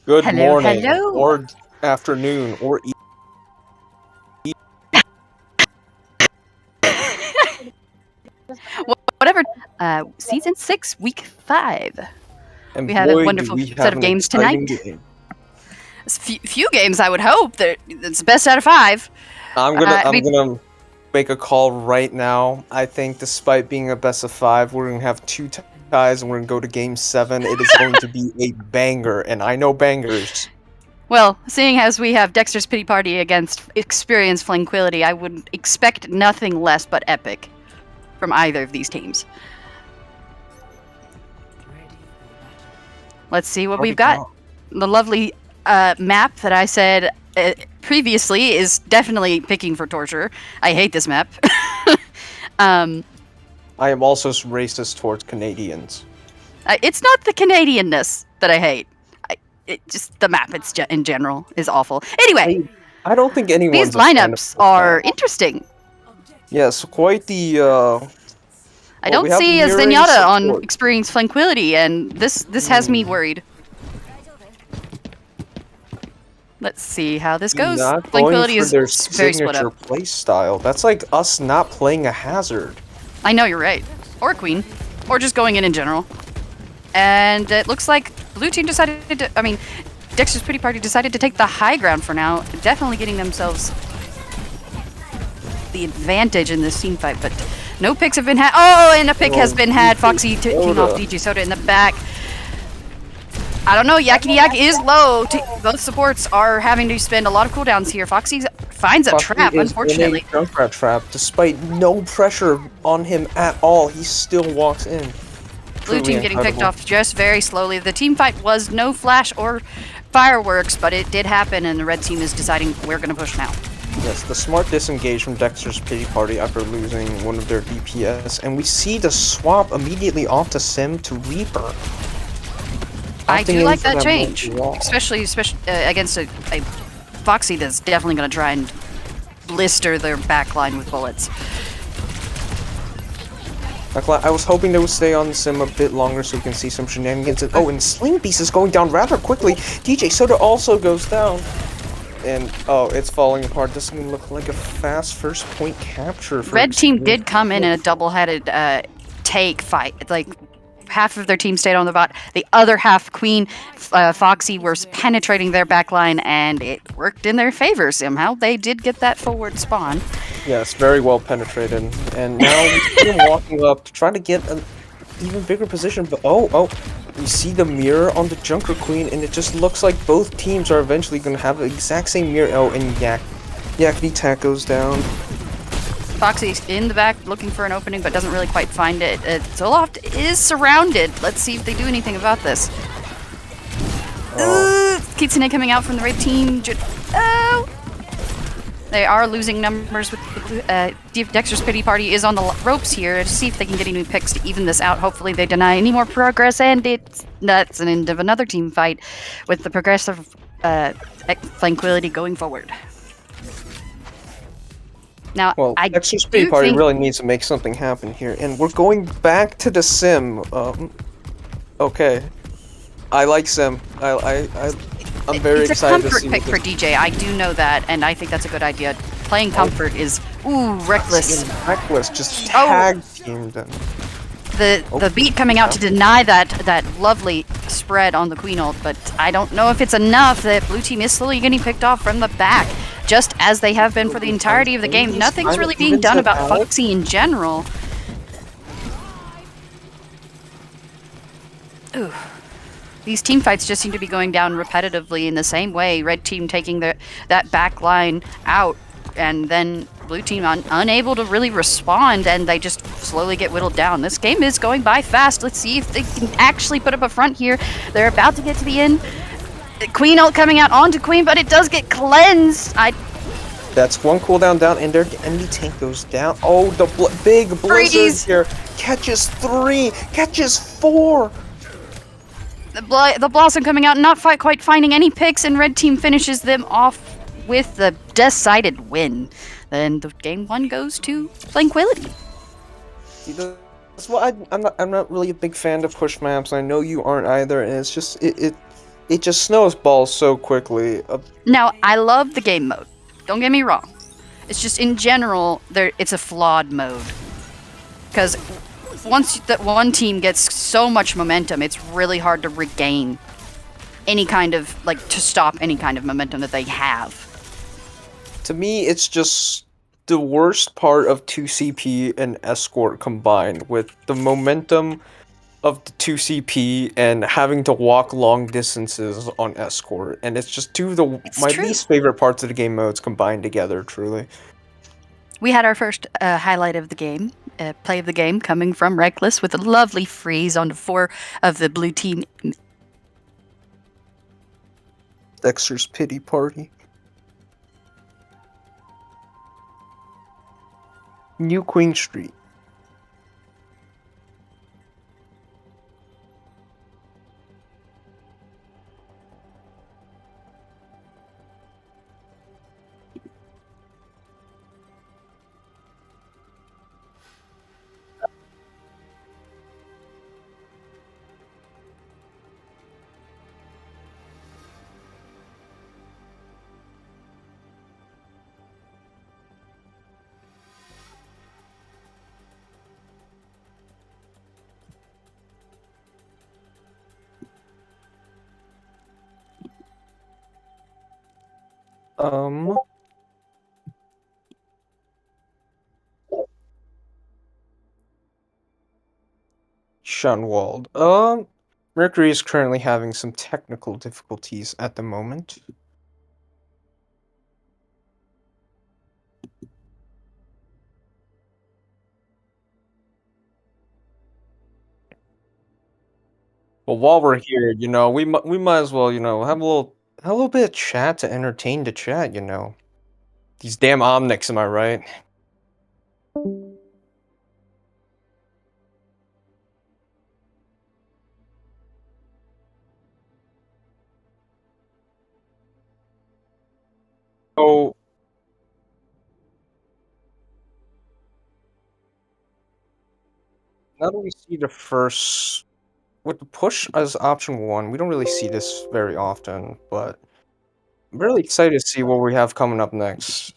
Good Hello, morning, hello. or afternoon, or Whatever. Season 6, week 5. We and have a boy, do wonderful we set have of an games exciting tonight. game. Few games, I would hope. It's the best out of 5. I'm gonna, I I'm mean, gonna make a call right now. I think, despite being a best of 5, we're gonna have two ties, and we're gonna go to Game 7. It is going to be a banger, and I know bangers. well, seeing as we have Dexter's Pity Party against experienced Flankquility, I would expect nothing less but epic from either of these teams. Let's see what we've got. The lovely map that I said previously is definitely picking for torture. I hate this map. I am also racist towards Canadians. It's not the Canadianness that I hate. Just the map in general is awful. Anyway, I don't think these anyone's a fan of lineups this are map. interesting. Yes, quite the, I well, we don't have see a mirroring Zenyatta on support. Experience Flankquility, and this has me worried. Let's see how this goes. Not going Flankquility for is their very split signature up. play style. That's like us not playing a hazard. I know, you're right. Or a queen. Or just going in general. And it looks like blue team decided to, I mean, Dexter's Pity Party decided to take the high ground for now, definitely getting themselves the advantage in this team fight, but no picks have been had. Oh, and a pick has been had. Foxy taking off DJ Soda in the back. I don't know, Yakety Yak is low. Both supports are having to spend a lot of cooldowns here. Foxy finds a trap, unfortunately. Junkrat trap, despite no pressure on him at all, he still walks in. Blue team getting picked off just very slowly. The team fight was no flash or fireworks, but it did happen, and the red team is deciding we're going to push now. Yes, the smart disengage from Dexter's Pity Party after losing one of their DPS, and we see the swap immediately off to Sim to Reaper. I do like that change, especially against a Foxy that's definitely going to try and blister their backline with bullets. I was hoping they would stay on Sim a bit longer so we can see some shenanigans. Oh, and Sling Beast is going down rather quickly. DJ Soda also goes down. And, oh, it's falling apart. This is going to look like a fast first point capture. Red team did come in a double-headed take fight. Like, half of their team stayed on the bot. The other half, Queen, Foxy, were penetrating their backline, and it worked in their favor somehow. They did get that forward spawn. Yes, very well penetrated. And now we see him walking up to try to get an even bigger position. But oh, we see the mirror on the Junker Queen, and it just looks like both teams are eventually going to have the exact same mirror. Oh, and Yakety Tack goes down. Foxy's in the back looking for an opening, but doesn't really quite find it. Zoloft is surrounded. Let's see if they do anything about this. Kitsune coming out from the red team. Oh! They are losing numbers with Dexter's Pity Party is on the ropes here to see if they can get any picks to even this out. Hopefully they deny any more progress, and that's an end of another team fight with the progressive Flankquility going forward. Now, well, Dexter's Pity Party really needs to make something happen here, and we're going back to the Sim. Okay, I like Sim. I'm very excited to see. It's a comfort pick for DJ. I do know that, and I think that's a good idea. Playing comfort is reckless. Reckless, just tag teamed them. The beat coming out to deny that lovely spread on the Queen ult, but I don't know if it's enough. The blue team is slowly getting picked off from the back, just as they have been for the entirety of the game. Nothing's really being done about Foxy in general. Ooh. These team fights just seem to be going down repetitively in the same way. Red team taking that back line out, and then blue team unable to really respond, and they just slowly get whittled down. This game is going by fast. Let's see if they can actually put up a front here. They're about to get to the end. Queen ult coming out onto Queen, but it does get cleansed. That's one cooldown down, and their enemy tank goes down. Oh, the big blizzard here. Catches 3, catches 4. The Blossom coming out, not quite finding any picks, and red team finishes them off with the decided win. Then the game 1 goes to Flankquility. That's why I'm not really a big fan of push maps. I know you aren't either, and it's just it just snowballs so quickly. Now, I love the game mode. Don't get me wrong. It's just in general, it's a flawed mode. Because once that one team gets so much momentum, it's really hard to regain any kind of, like, to stop any kind of momentum that they have. To me, it's just the worst part of 2CP and Escort combined with the momentum of the 2CP and having to walk long distances on Escort. And it's just It's my true. least favorite parts of the game modes combined together, truly. We had our first highlight of the game, play of the game, coming from Reckless with a lovely freeze onto 4 of the blue team. Dexter's pity party. New Queen Street. Shunwald. Mercury is currently having some technical difficulties at the moment. Well, while we're here, we might as well, have a little bit of chat to entertain the chat, These damn Omnics, am I right? Oh, now that we see the first with the push as option 1, we don't really see this very often, but I'm really excited to see what we have coming up next.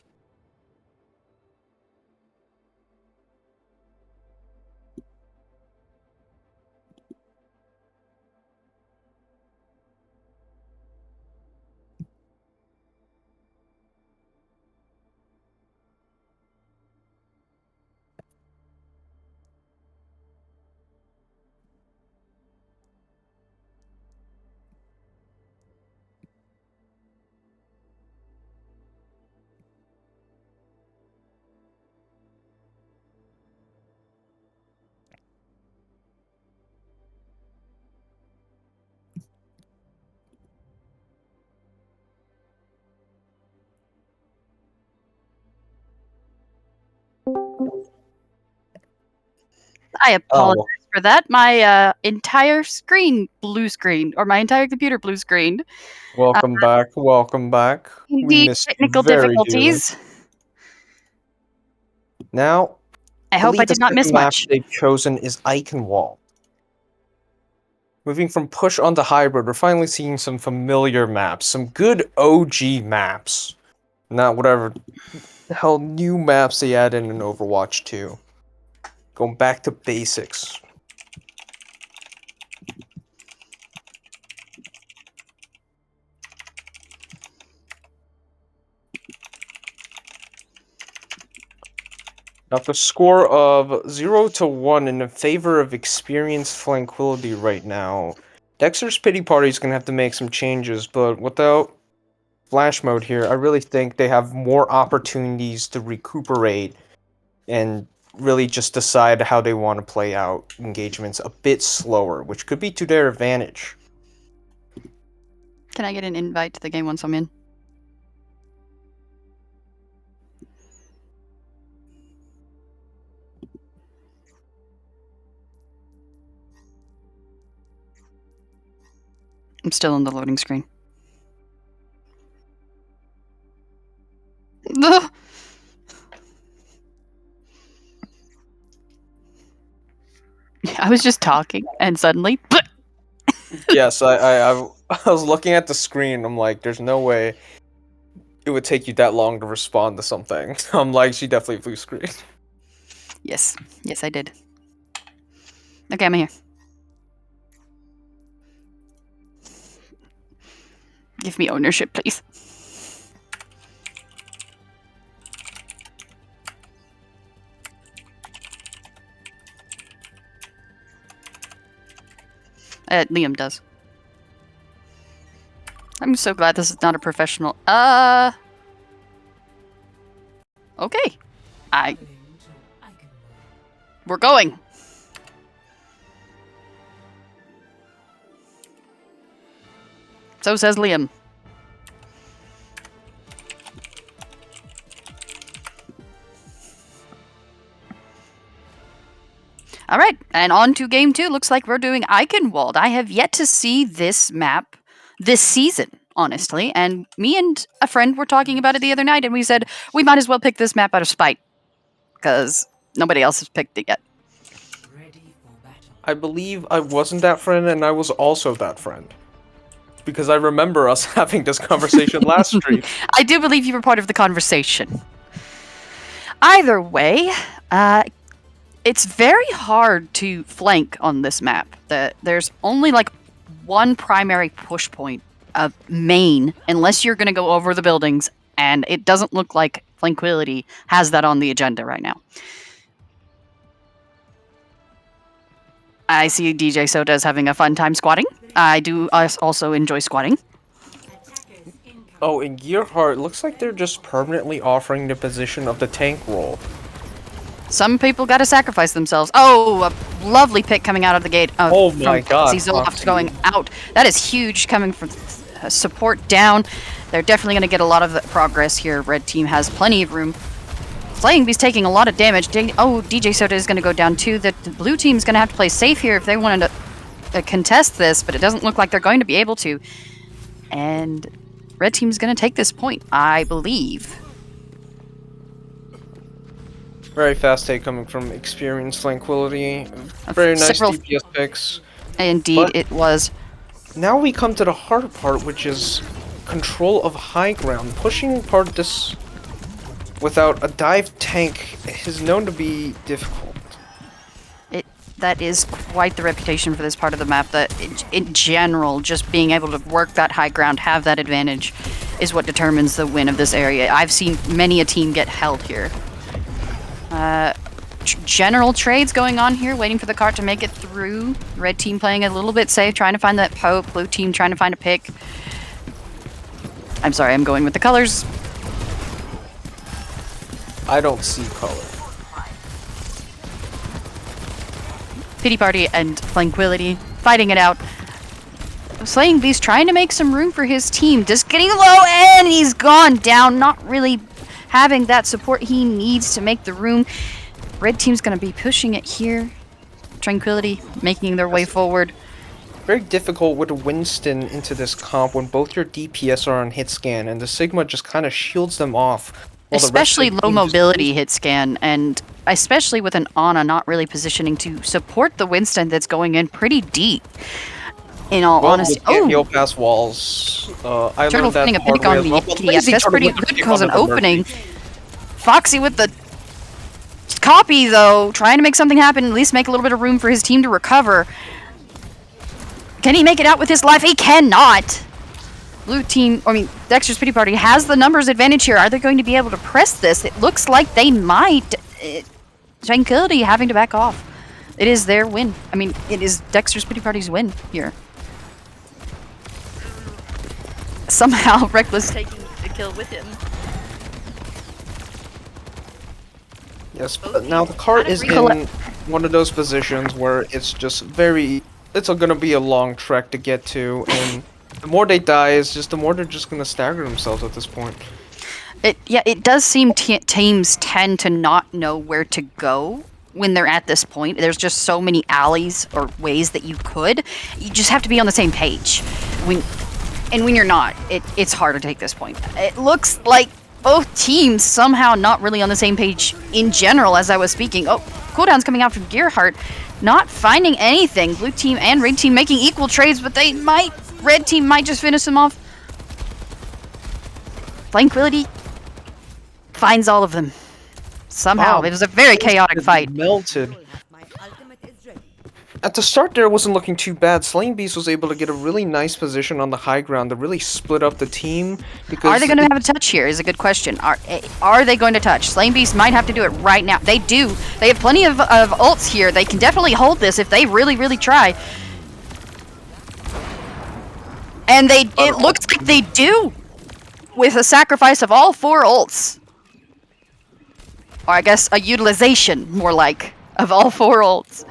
I apologize Oh, for that. My entire screen blue screen, or my entire computer blue screen. welcome back, welcome back. We Indeed, missed you technical very dearly. difficulties. Now, I I hope I believe the did not second miss map much. they've chosen is Eichenwald. Moving from push onto hybrid, we're finally seeing some familiar maps, some good OG maps. Not whatever the hell new maps they added in Overwatch 2. Going back to basics. Now, the score of 0-1 in favor of experienced Flankquility right now. Dexter's Pity Party is going to have to make some changes, but without Flash Mode here, I really think they have more opportunities to recuperate and really just decide how they want to play out engagements a bit slower, which could be to their advantage. Can I get an invite to the game once I'm in? I'm still on the loading screen. I was just talking, and suddenly, Yes, I was looking at the screen. I'm like, there's no way it would take you that long to respond to something. I'm like, she definitely blue screen. Yes. Yes, I did. Okay, I'm here. Give me ownership, please. Liam does. I'm so glad this is not a professional. Okay. We're going. So says Liam. All right, and on to game 2. Looks like we're doing Eichenwald. I have yet to see this map this season, honestly. And me and a friend were talking about it the other night, and we said we might as well pick this map out of spite, because nobody else has picked it yet. I believe I wasn't that friend, and I was also that friend. Because I remember us having this conversation last stream. I do believe you were part of the conversation. Either way, it's very hard to flank on this map. There's only like one primary push point of main, unless you're going to go over the buildings, and it doesn't look like Flankquility has that on the agenda right now. I see DJ Soda's having a fun time squatting. I do also enjoy squatting. Oh, in Gearheart, looks like they're just permanently offering the position of the tank role. Some people got to sacrifice themselves. Oh, a lovely pick coming out of the gate. Oh my god. Zoloft going out. That is huge coming from support down. They're definitely going to get a lot of the progress here. Red team has plenty of room. Flaying Bee's taking a lot of damage. DJ Soda is going to go down too. The blue team's going to have to play safe here if they wanted to contest this, but it doesn't look like they're going to be able to. And red team's going to take this point, I believe. Very fast take coming from experienced Flankquility. Very nice DPS picks. Indeed, but it was. Now we come to the hard part, which is control of high ground. Pushing part of this without a dive tank is known to be difficult. That is quite the reputation for this part of the map, that in general, just being able to work that high ground, have that advantage, is what determines the win of this area. I've seen many a team get held here. General trades going on here, waiting for the cart to make it through. Red team playing a little bit safe, trying to find that poke. Blue team trying to find a pick. I'm sorry, I'm going with the colors. I don't see color. Pity Party and Flankquility fighting it out. Slaying Beast trying to make some room for his team. Just getting low, and he's gone down. Not really having that support he needs to make the room. Red team's going to be pushing it here. Tranquility making their way forward. Very difficult with a Winston into this comp when both your DPS are on hit scan, and the Sigma just kind of shields them off. Especially low mobility hit scan, and especially with an Ana not really positioning to support the Winston that's going in pretty deep. In all honesty, he'll pass walls. I Turtle learned that finding a hard pick on way as well, the but yes, that's pretty good because an opening. Foxy with the copy though, trying to make something happen, at least make a little bit of room for his team to recover. Can he make it out with his life? He cannot. Blue team, Dexter's Pity Party has the numbers advantage here. Are they going to be able to press this? It looks like they might. Tranquility having to back off. It is their win. It is Dexter's Pity Party's win here. Somehow, Reckless taking the kill with him. Yes, but now the cart is in one of those positions where it's just it's going to be a long trek to get to, and the more they die, the more they're just going to stagger themselves at this point. It does seem teams tend to not know where to go when they're at this point. There's just so many alleys or ways that you could. You just have to be on the same page. When you're not, it's hard to take this point. It looks like both teams somehow not really on the same page in general as I was speaking. Oh, cooldown's coming out from Gearheart. Not finding anything. Blue team and red team making equal trades, but they might red team might just finish him off. Flankquility finds all of them. Somehow. It was a very chaotic fight. Melted. At the start there, it wasn't looking too bad. Slaying Beast was able to get a really nice position on the high ground to really split up the team. Because are they going to have a touch here is a good question. Are they going to touch? Slaying Beast might have to do it right now. They do. They have plenty of ults here. They can definitely hold this if they really, really try. And it looks like they do. With a sacrifice of all 4 ults. Or I guess a utilization, more like, of all 4 ults.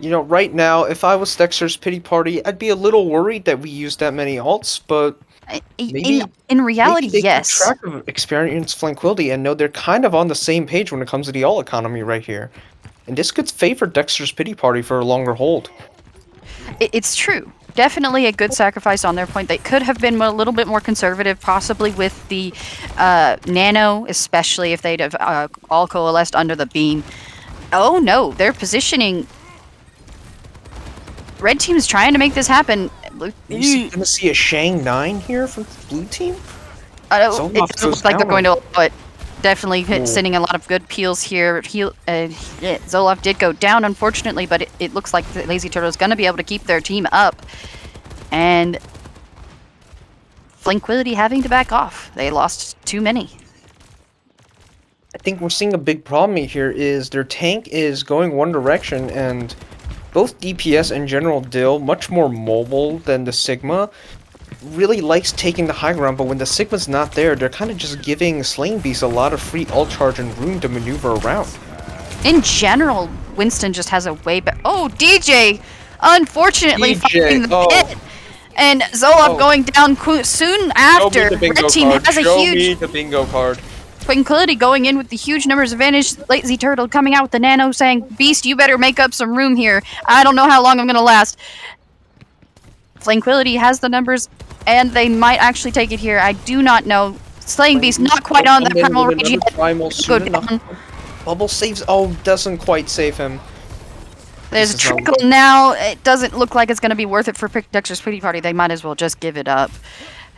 You know, right now, if I was Dexter's pity party, I'd be a little worried that we used that many ults, but maybe in reality, maybe they yes. keep track of experienced Flankquility and know they're kind of on the same page when it comes to the ult economy right here. And this could favor Dexter's pity party for a longer hold. It's true. Definitely a good sacrifice on their point. They could have been a little bit more conservative, possibly with the nano, especially if they'd have all coalesced under the beam. Oh no, they're positioning. Red team is trying to make this happen. Are you going to see a Shang 9 here from the blue team? It doesn't look like they're going to, but definitely sending a lot of good peels here. Zoloft did go down, unfortunately, but it looks like the Lazy Turtle is going to be able to keep their team up. And Flankquility having to back off. They lost too many. I think we're seeing a big problem here is their tank is going one direction, and both DPS and General Dill, much more mobile than the Sigma, really likes taking the high ground, but when the Sigma's not there, they're kind of just giving Slaying Beast a lot of free ult charge and room to maneuver around. In general, Winston just has a way better... Oh, DJ! Unfortunately, finding the pit! And Zoloft going down soon after. Red team has a huge... Show me the bingo card. Flankquility going in with the huge numbers advantage. Lazy Turtle coming out with the nano saying, Beast, you better make up some room here. I don't know how long I'm going to last. Flankquility has the numbers, and they might actually take it here. I do not know. Slaying Beast not quite on the primal rage yet. Go down. Bubble saves. Oh, doesn't quite save him. There's a trickle now. It doesn't look like it's going to be worth it for Dexter's pity party. They might as well just give it up.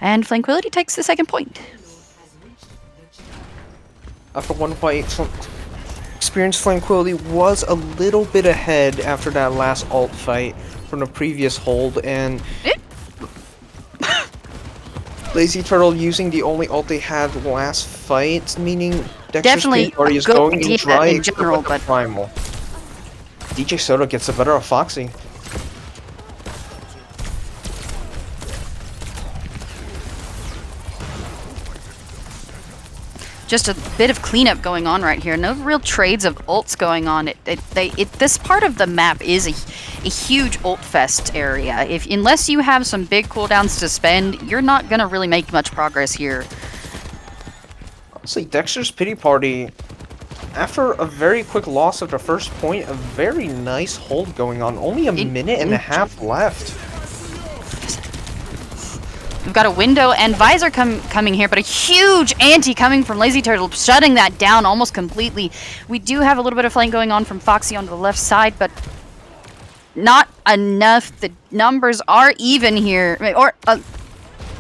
And Flankquility takes the second point. After one fight, experienced Flankquility was a little bit ahead after that last ult fight from the previous hold, and Lazy Turtle using the only ult they had last fight, meaning Dexter's pity party is going in dry in general, but primal. DJ Soda gets the better of Foxy. Just a bit of cleanup going on right here. No real trades of ults going on. This part of the map is a huge ult fest area. Unless you have some big cooldowns to spend, you're not gonna really make much progress here. Honestly, Dexter's pity party, after a very quick loss of the first point, a very nice hold going on. Only a minute and a half left. We've got a window and visor coming here, but a huge anti coming from Lazy Turtle, shutting that down almost completely. We do have a little bit of flank going on from Foxy on the left side, but not enough. The numbers are even here. Or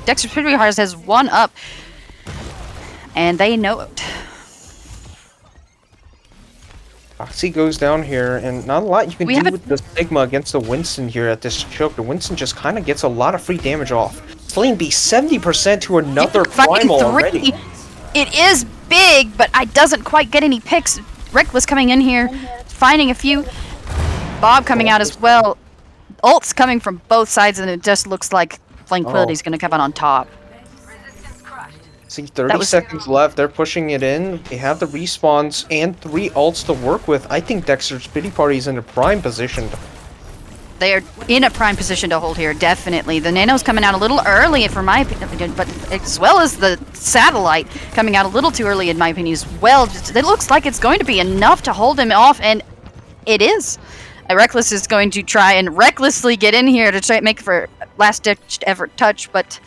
Dexter's Pity Party has one up, and they know it. Foxy goes down here, and not a lot you can do with the Sigma against the Winston here at this choke. The Winston just kind of gets a lot of free damage off. Slaying Beast 70% to another primal already. It is big, but I doesn't quite get any picks. Reckless coming in here, finding a few. Bob coming out as well. Ults coming from both sides, and it just looks like Flankquility's going to come out on top. See, 30 seconds left. They're pushing it in. They have the respawns and 3 ults to work with. I think Dexter's pity party is in a prime position. They are in a prime position to hold here, definitely. The nano's coming out a little early, for my opinion, but as well as the satellite coming out a little too early, in my opinion, as well. It looks like it's going to be enough to hold him off, and it is. Reckless is going to try and recklessly get in here to try and make for last-ditch effort touch, but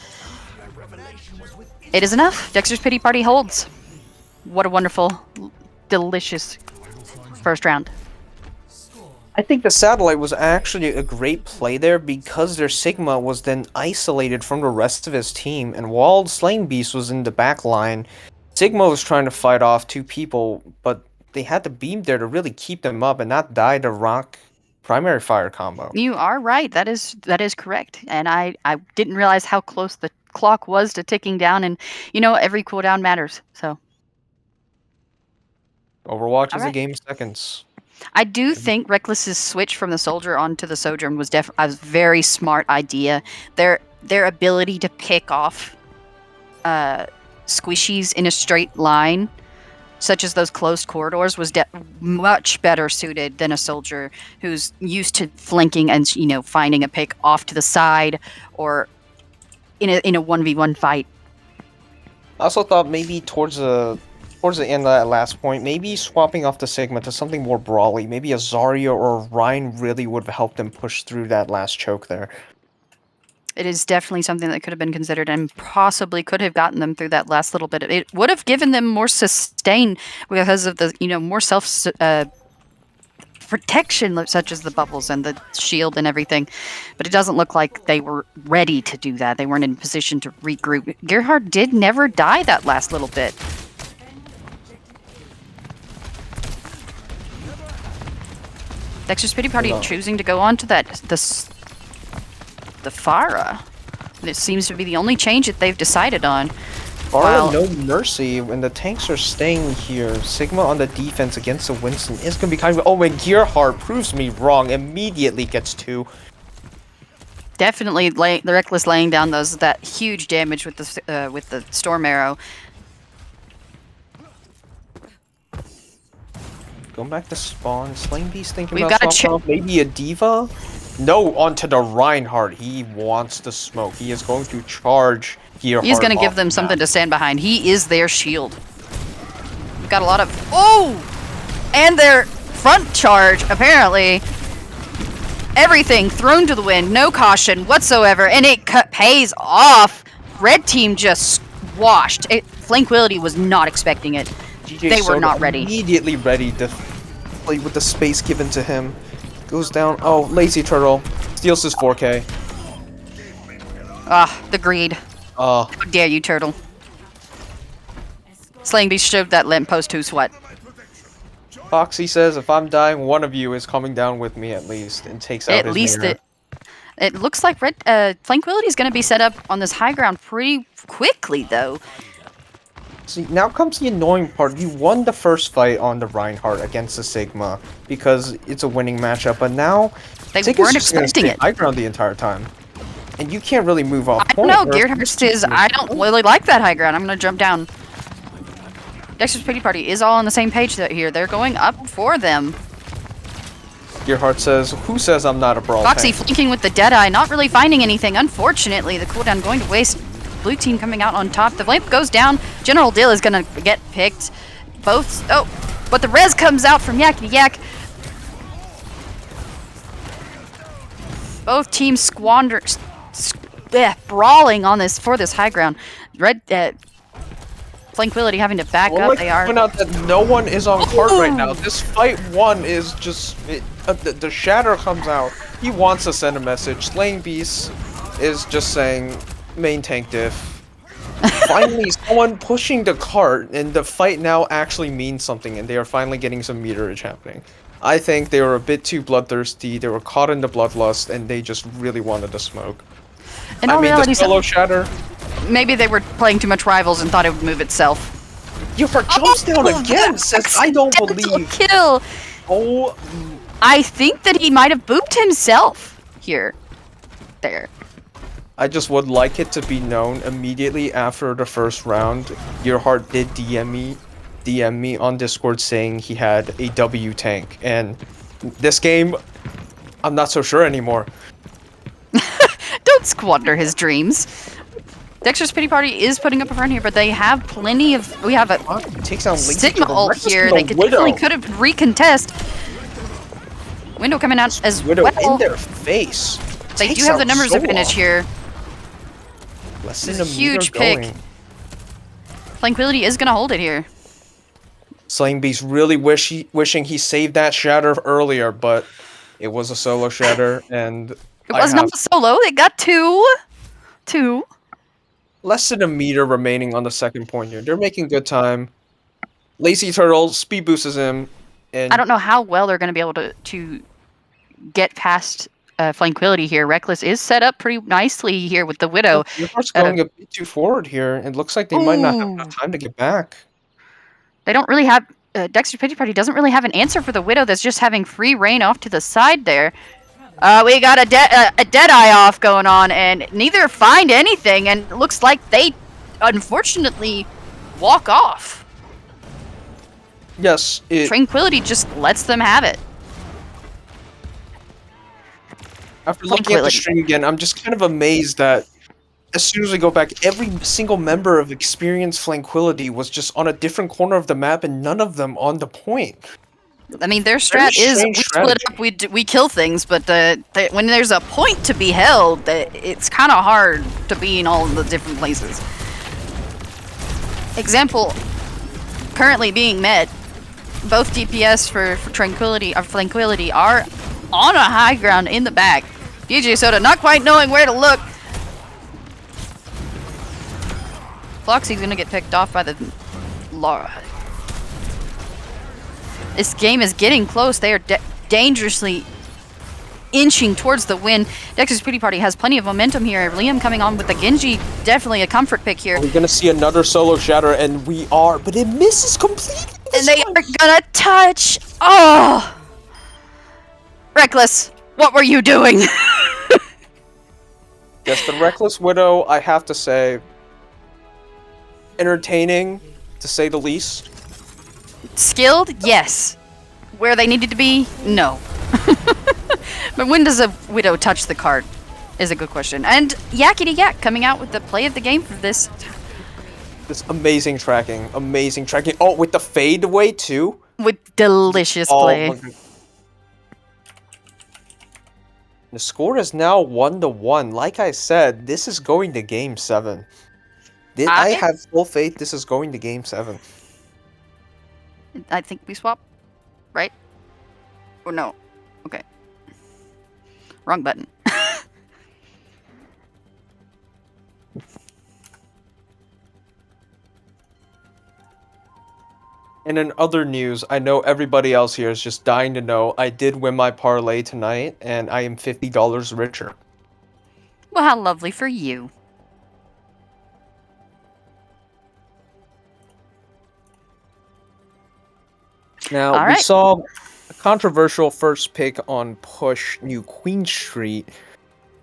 it is enough. Dexter's pity party holds. What a wonderful, delicious first round. I think the satellite was actually a great play there because their Sigma was then isolated from the rest of his team, and while Slain Beast was in the back line, Sigma was trying to fight off two people, but they had the beam there to really keep them up and not die to rock primary fire combo. You are right. That is correct. And I didn't realize how close the clock was to ticking down. And every cooldown matters. So Overwatch all is a right. game of seconds. I do think Reckless's switch from the soldier onto the sojourn was a very smart idea. Their ability to pick off squishies in a straight line, such as those closed corridors, was much better suited than a soldier who's used to flanking and finding a pick off to the side or in a 1v1 fight. I also thought maybe towards the end of that last point, maybe swapping off the Sigma to something more brawly, maybe a Zarya or a Rhine really would have helped them push through that last choke there. It is definitely something that could have been considered and possibly could have gotten them through that last little bit. It would have given them more sustain because of the, more self protection, such as the bubbles and the shield and everything. But it doesn't look like they were ready to do that. They weren't in position to regroup. Gerhard did never die that last little bit. Dexter's Pity Party choosing to go on to the Pharah. And it seems to be the only change that they've decided on. Pharah, no mercy when the tanks are staying here. Sigma on the defense against the Winston is going to be kind of... Oh, and Gearhart proves me wrong. Immediately gets 2. Definitely the Reckless laying down that huge damage with the Storm Arrow. Going back to spawn. Slain Beast thinking We've about got swapping off maybe a Diva? No, onto the Reinhardt. He wants to smoke. He is going to charge Gearhart. He's going to give them something to stand behind. He is their shield. We've got a lot of... Oh! And their front charge, apparently. Everything thrown to the wind. No caution whatsoever. And it pays off. Red team just washed. Flankquility was not expecting it. They were not ready. Immediately ready to play with the space given to him. Goes down. Oh, Lazy Turtle. Steals his 4K. Ah, the greed. How dare you, Turtle. Slaying Beast showed that lamppost who's what. Foxy says, if I'm dying, one of you is coming down with me at least, and takes out his mirror. It looks like Flankquility is going to be set up on this high ground pretty quickly, though. See, now comes the annoying part. You won the first fight on the Reinhardt against the Sigma because it's a winning matchup, but now they weren't expecting it. High ground the entire time, and you can't really move off. I know Gearhart says I don't really like that high ground. I'm gonna jump down. Dexter's Pity Party is all on the same page here. They're going up for them. Gearhart says, "Who says I'm not a brawl?" Foxy flanking with the Deadeye, not really finding anything. Unfortunately, the cooldown going to waste. Blue team coming out on top. The lamp goes down. General Dill is gonna get picked. Both. Oh, but the res comes out from Yakety Yak. Both teams brawling on this high ground. Red Flankquility having to back up. They are. Point out that no one is on cart right now. This fight one is just the Shatter comes out. He wants to send a message. Slain Beast is just saying. Main tank diff. Finally, someone pushing the cart, and the fight now actually means something, and they are finally getting some meterage happening. I think they were a bit too bloodthirsty, they were caught in the bloodlust, and they just really wanted to smoke. In all reality, the solo shatter... Maybe they were playing too much Rivals and thought it would move itself. Gearhart jumps down again, says, I don't believe... Kill! Oh... I think that he might have booped himself here. There. I just would like it to be known immediately after the first round, Gearhart did DM me on Discord saying he had a W tank, and this game, I'm not so sure anymore. Don't squander his dreams. Dexter's Pity Party is putting up a front here, but they have plenty of. We have a Sigma ult here. They definitely could have recontest. Window coming out as Widow well. In their face. They do have the numbers advantage here. This is a huge pick. Flankquility is going to hold it here. Slain Beast really wishing he saved that Shatter earlier, but It was a solo shatter, and It I was not have a solo. They got two. less than a meter remaining on the second point here. They're making good time. Lazy Turtle speed boosts him, and I don't know how well they're going to be able to get past Flankquility here. Reckless is set up pretty nicely here with the Widow. Unicorn's going a bit too forward here. It looks like they might not have enough time to get back. They don't really have... Dexter Pity Party doesn't really have an answer for the Widow that's just having free reign off to the side there. We got a Deadeye off going on, and neither find anything, and it looks like they, unfortunately, walk off. Yes, Tranquility just lets them have it. After looking at the stream again, I'm just kind of amazed that as soon as we go back, every single member of Experienced Flankquility was just on a different corner of the map, and none of them on the point. I mean, their strat is we split up, we kill things, but when there's a point to be held, it's kind of hard to be in all of the different places. Example, currently being met, both DPS for Flankquility are on a high ground in the back. DJ Soda not quite knowing where to look. Floxy's gonna get picked off by the Laura. This game is getting close. They are dangerously inching towards the win. Dexter's Pity Party has plenty of momentum here. Liam coming on with the Genji, definitely a comfort pick here. We're gonna see another solo shatter, and we are, but it misses completely. And they are gonna touch. Oh, Reckless, what were you doing? Yes, the Reckless Widow, I have to say, entertaining, to say the least. Skilled? Yes. Where they needed to be? No. But when does a Widow touch the card? Is a good question. And Yakety Yak coming out with the play of the game for this. This amazing tracking. Amazing tracking. Oh, with the fade away too? With delicious play. The score is now 1-1. Like I said, this is going to Game 7. I have full faith this is going to Game 7. I think we swap, right? Or no? Okay. Wrong button. And in other news, I know everybody else here is just dying to know I did win my parlay tonight, and I am $50 richer. Well, how lovely for you. Now, we saw a controversial first pick on Push New Queen Street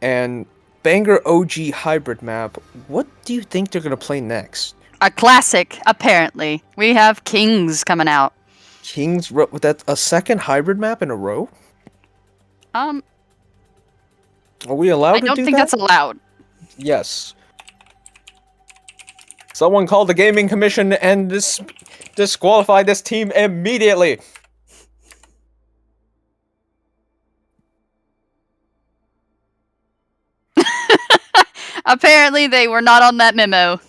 and Banger OG hybrid map. What do you think they're going to play next? A classic, apparently. We have Kings coming out. Kings? That's a second hybrid map in a row? Are we allowed to do that? I don't think that's allowed. Yes. Someone called the gaming commission and disqualify this team immediately. Apparently they were not on that memo.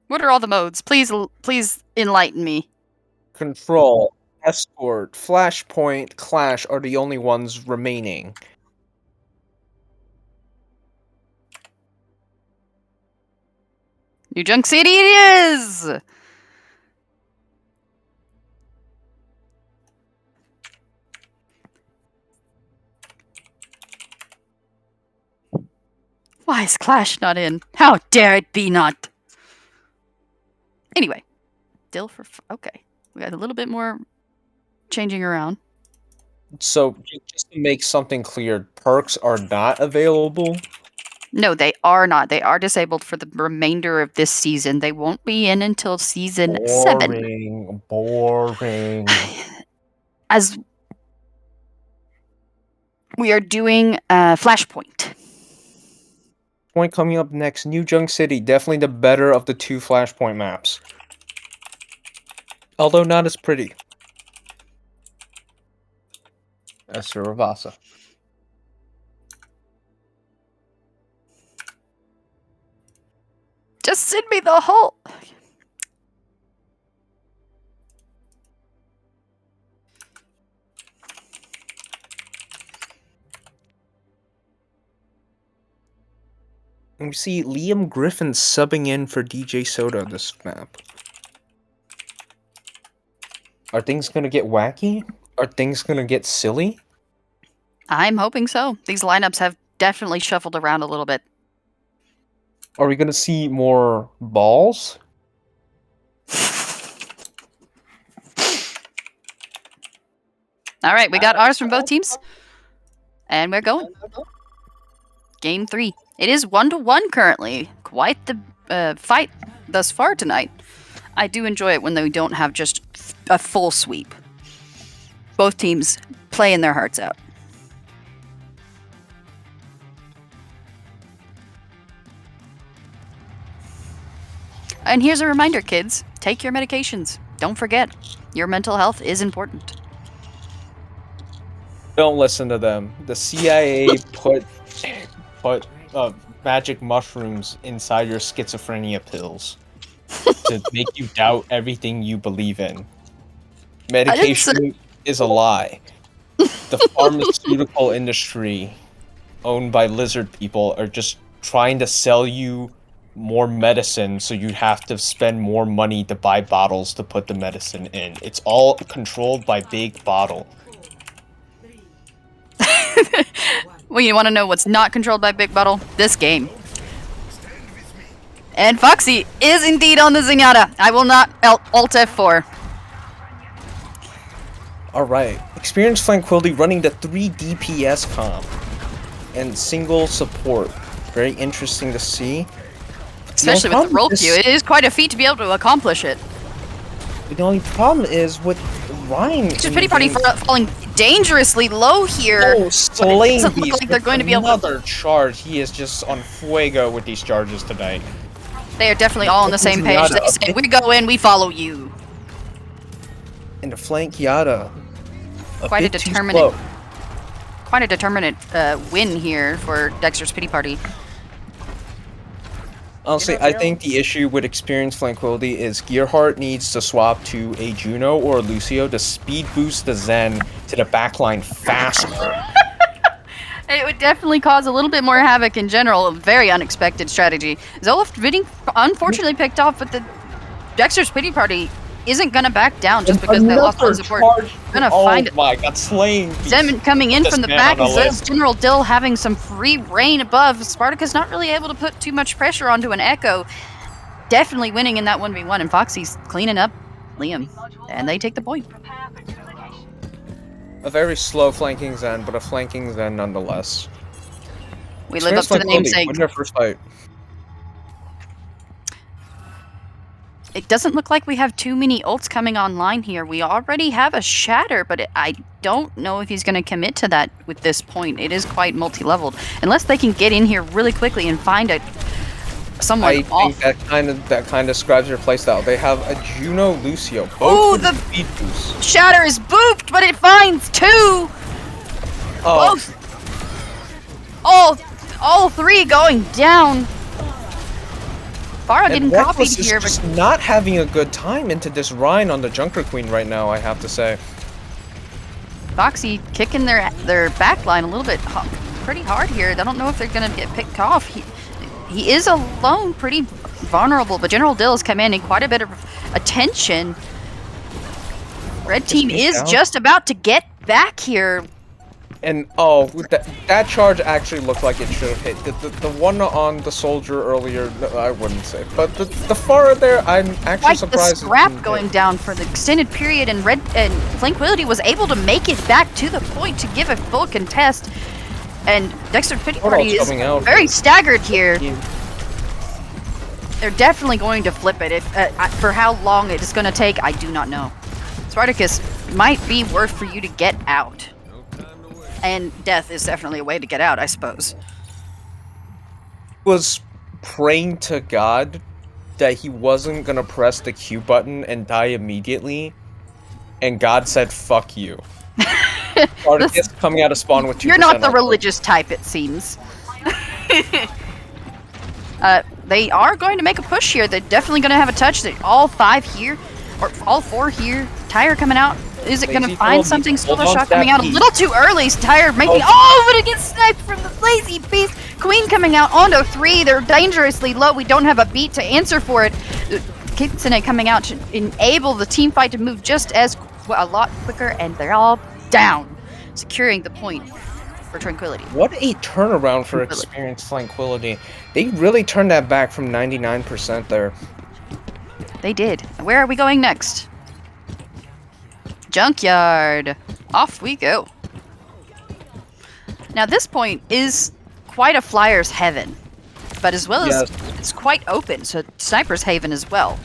What are all the modes? Please enlighten me. Control, Escort, Flashpoint, Clash are the only ones remaining. New Junk City it is! Why is Clash not in? How dare it be not? Anyway, Dill for... Okay. We got a little bit more changing around. So, just to make something clear, perks are not available? No, they are not. They are disabled for the remainder of this season. They won't be in until season 7. Boring. As we are doing Flashpoint. Point coming up next, New Junk City, definitely the better of the two Flashpoint maps. Although not as pretty as Suravasa. Just send me the whole... We see Liam Griffin subbing in for DJ Soda this map. Are things gonna get wacky? Are things gonna get silly? I'm hoping so. These lineups have definitely shuffled around a little bit. Are we gonna see more balls? All right, we got ours from both teams. And we're going. Game 3. It is 1-1 currently. Quite the fight thus far tonight. I do enjoy it when they don't have just a full sweep. Both teams playing their hearts out. And here's a reminder, kids. Take your medications. Don't forget, your mental health is important. Don't listen to them. The CIA put magic mushrooms inside your schizophrenia pills to make you doubt everything you believe in. Medication is a lie. The pharmaceutical industry, owned by lizard people, are just trying to sell you more medicine so you'd have to spend more money to buy bottles to put the medicine in. It's all controlled by Big Bottle. Well, you want to know what's not controlled by Big Bottle? This game. And Foxy is indeed on the Zenyatta. I will not Alt F4. Alright, experienced Flankquility running the 3 DPS comp and single support. Very interesting to see. Especially with the roll queue, it is quite a feat to be able to accomplish it. The only problem is with Ryan. Just Pity Party falling dangerously low here. Oh, Slaying doesn't look like they're going to be able to. Another charge. He is just on fuego with these charges tonight. They are definitely all on the same page. They say, we go in, we follow you. And the Flankquility. Quite a determinate win here for Dexter's Pity Party. Honestly, I think the issue with experienced Flankquility is Gearhart needs to swap to a Juno or a Lucio to speed boost the Zen to the backline faster. It would definitely cause a little bit more havoc in general. A very unexpected strategy. Zoloft getting unfortunately picked off, but the Dexter's Pity Party isn't gonna back down just because they lost on support. Gonna find it. Oh my god, Slaying Zeman coming in from the back as General Dill having some free reign above. Spartacus not really able to put too much pressure onto an Echo. Definitely winning in that 1v1, and Foxy's cleaning up Liam. And they take the point. A very slow flanking Zen, but a flanking Zen nonetheless. We live up to the namesake. Win their first fight. It doesn't look like we have too many ults coming online here. We already have a Shatter, but I don't know if he's going to commit to that with this point. It is quite multi-leveled. Unless they can get in here really quickly and find someone off. I think that kind of describes your playstyle. They have a Juno Lucio. Oh, the speed boost. Shatter is booped, but it finds 2! Oh. Both! All 3 going down. Farah getting copied here, but just not having a good time into this Rhine on the Junker Queen right now, I have to say. Foxy kicking their backline a little bit pretty hard here. I don't know if they're going to get picked off. He is alone, pretty vulnerable, but General Dill has commanding quite a bit of attention. Red team is just about to get back here. And oh, that charge actually looked like it should have hit. The one on the soldier earlier, no, I wouldn't say. But the Farah there, I'm actually surprised. The scrap going down for the extended period, and Flankquility was able to make it back to the point to give a full contest. And Dexter Pity Party is very staggered here. They're definitely going to flip it. For how long it is going to take, I do not know. Spartacus might be worth for you to get out. And death is definitely a way to get out, I suppose. Was praying to God that he wasn't gonna press the Q button and die immediately, and God said, "Fuck you." Spartacus coming out of spawn with 2%. You're not the religious type, it seems. They are going to make a push here. They're definitely going to have a touch. All 5 here, or all 4 here. Tyre coming out. Is it going to Lazy find Turtle something? needs to hold Solo on shot to that coming out a beat. little too early. He's tired, making. Oh, but it gets sniped from the Lazy Beast. Queen coming out onto 3. They're dangerously low. We don't have a beat to answer for it. Kitsune coming out to enable the team fight to move just as a lot quicker, and they're all down, securing the point for Tranquility. What a turnaround for experienced Flankquility. They really turned that back from 99% there. They did. Where are we going next? Junkyard. Off we go. Now this point is quite a flyer's heaven, but as well as it's quite open, so sniper's haven as well.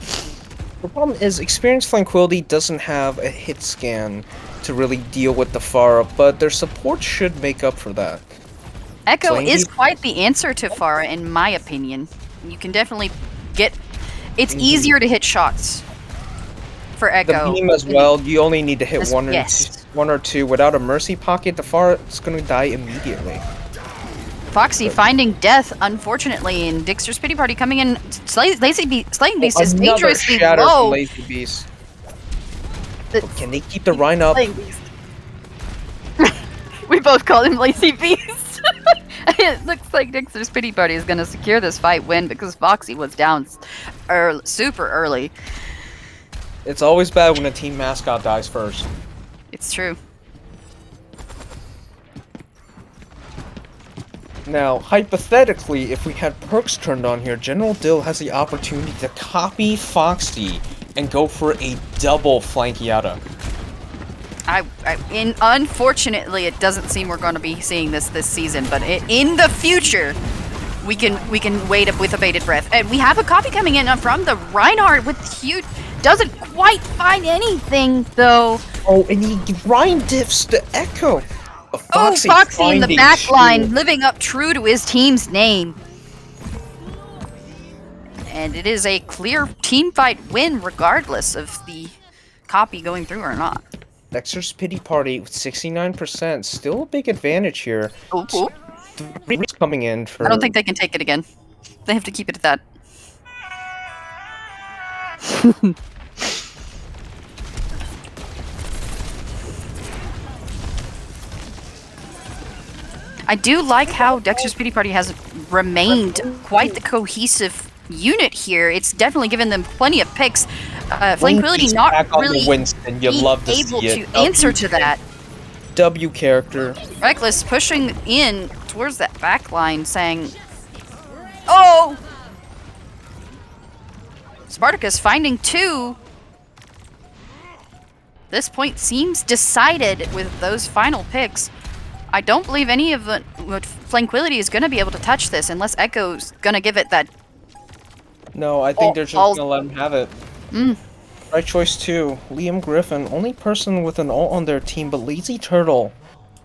The problem is experienced Flankquility doesn't have a hit scan to really deal with the Pharah, but their support should make up for that. Echo Flanky? is quite the answer to Pharah, in my opinion. You can definitely get... It's easier to hit shots for Echo. The beam as well, you only need to hit one or two. Without a mercy pocket, the Pharah is going to die immediately. Foxy finding death, unfortunately, and Dexter's Pity Party coming in. Slaying Beast is dangerously low. Lazy Beast. Can they keep the Rhine up? We both call him Lazy Beast. It looks like Dexter's Pity Party is going to secure this fight win because Foxy was down super early. It's always bad when a team mascot dies first. It's true. Now, hypothetically, if we had perks turned on here, General Dill has the opportunity to copy Foxy and go for a double Flankquility. Unfortunately, it doesn't seem we're going to be seeing this season, but in the future, we can wait up with a bated breath. And we have a copy coming in from the Reinhardt with huge. Doesn't quite find anything though. Oh, and he Rhine diffs the Echo. Foxy in the back line, living up true to his team's name. And it is a clear team fight win regardless of the copy going through or not. Dexter's Pity Party with 69%, still a big advantage here. Oh. 3 coming in for... I don't think they can take it again. They have to keep it at that. I do like how Dexter's Pity Party has remained quite the cohesive unit here. It's definitely given them plenty of picks. Flankquility not really Winston. You love to able see to answer to that. W character. Reckless pushing in towards that back line saying, oh! Spartacus finding 2. This point seems decided with those final picks. I don't believe any of the Flankquility is going to be able to touch this unless Echo's going to give it that. No, I think they're just going to let him have it. Right choice too. Liam Griffin, only person with an ult on their team, but Lazy Turtle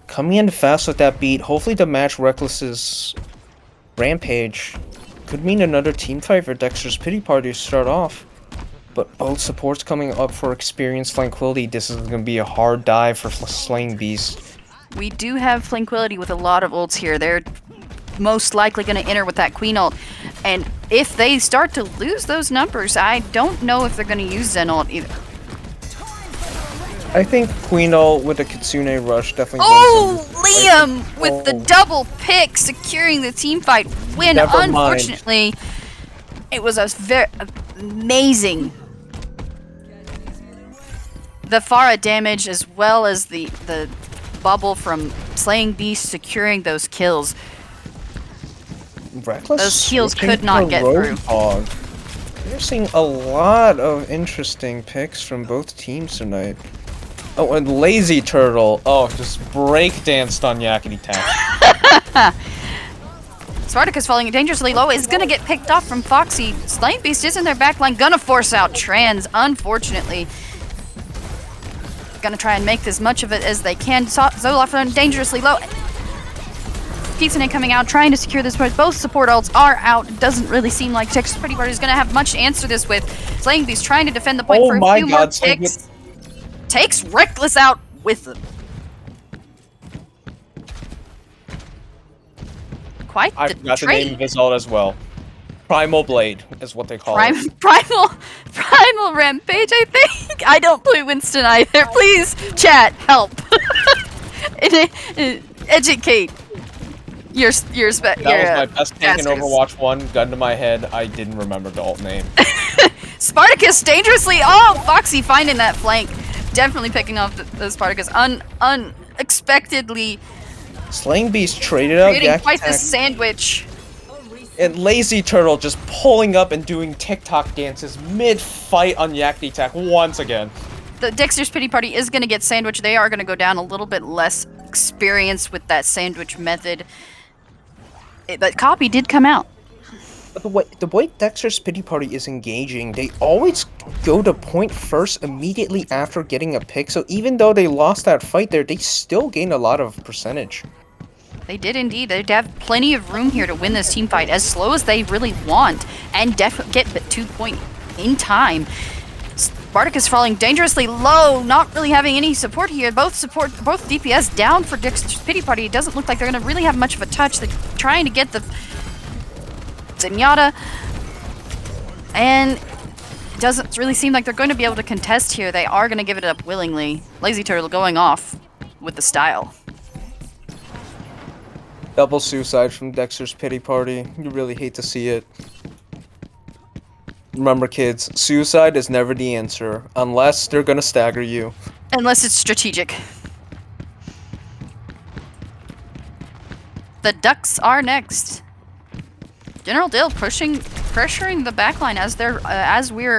coming in fast with that beat. Hopefully to match Reckless's Rampage. Could mean another team fight for Dexter's Pity Party to start off. But both supports coming up for experienced Flankquility. This is going to be a hard dive for Slaying Beast. We do have Flankquility with a lot of ults here. They're most likely going to enter with that Queen ult. And if they start to lose those numbers, I don't know if they're going to use Zen ult either. I think Queen ult with a Kitsune rush definitely wins. Liam with the double pick, securing the team fight win. Unfortunately, it was a very amazing. The Pharah damage as well as the bubble from Slaying Beast securing those kills. Reckless those kills could not get through. We're seeing a lot of interesting picks from both teams tonight. Oh, and Lazy Turtle. Oh, just breakdanced on Yakety Tack. Spartacus falling dangerously low is gonna get picked off from Foxy. Slaying Beast is in their backline, gonna force out Trans, unfortunately. Gonna try and make as much of it as they can. Zoloft dangerously low. Kitsune coming out, trying to secure this point. Both support ults are out. It doesn't really seem like Dexter's Pity Party is gonna have much to answer this with. Slaying Beast trying to defend the point for a few more ticks. Takes Reckless out with them. Quite I forgot the name of his ult as well. Primal Blade is what they call it. Primal Rampage, I think. I don't play Winston either. Please, chat, help. Educate. That was my best tank in Overwatch 1. Gun to my head, I didn't remember the alt name. Spartacus dangerously. Oh, Foxy finding that flank. Definitely picking off the Spartacus unexpectedly. Slaying Beast traded out Creating Yak quite the Attack. sandwich. And Lazy Turtle just pulling up and doing TikTok dances mid-fight on Yak Attack once again. The Dexter's Pity Party is going to get sandwiched. They are going to go down a little bit less experience with that sandwich method. But copy did come out. But the way Dexter's Pity Party is engaging, they always go to point first immediately after getting a pick. So even though they lost that fight there, they still gain a lot of percentage. They did indeed. They'd have plenty of room here to win this team fight as slow as they really want and get 2 point in time. Spartacus falling dangerously low, not really having any support here. Both DPS down for Dexter's Pity Party. It doesn't look like they're going to really have much of a touch. They're trying to get the Zenyatta, and it doesn't really seem like they're going to be able to contest here. They are going to give it up willingly. Lazy Turtle going off with the style. Double suicide from Dexter's Pity Party. You really hate to see it. Remember, kids, suicide is never the answer, unless they're gonna stagger you. Unless it's strategic. The Ducks are next. General Dill pressuring the backline as we're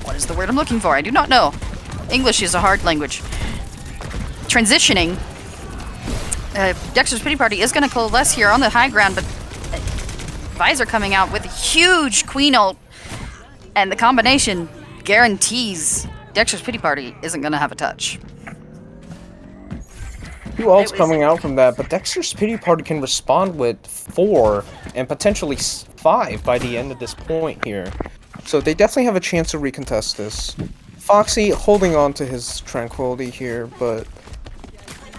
what is the word I'm looking for? I do not know. English is a hard language. Transitioning. Dexter's Pity Party is going to coalesce here on the high ground, but Visor coming out with a huge Queen ult, and the combination guarantees Dexter's Pity Party isn't going to have a touch. Two ults coming out from that, but Dexter's Pity Party can respond with 4 and potentially 5 by the end of this point here. So they definitely have a chance to recontest this. Foxy holding on to his tranquility here, but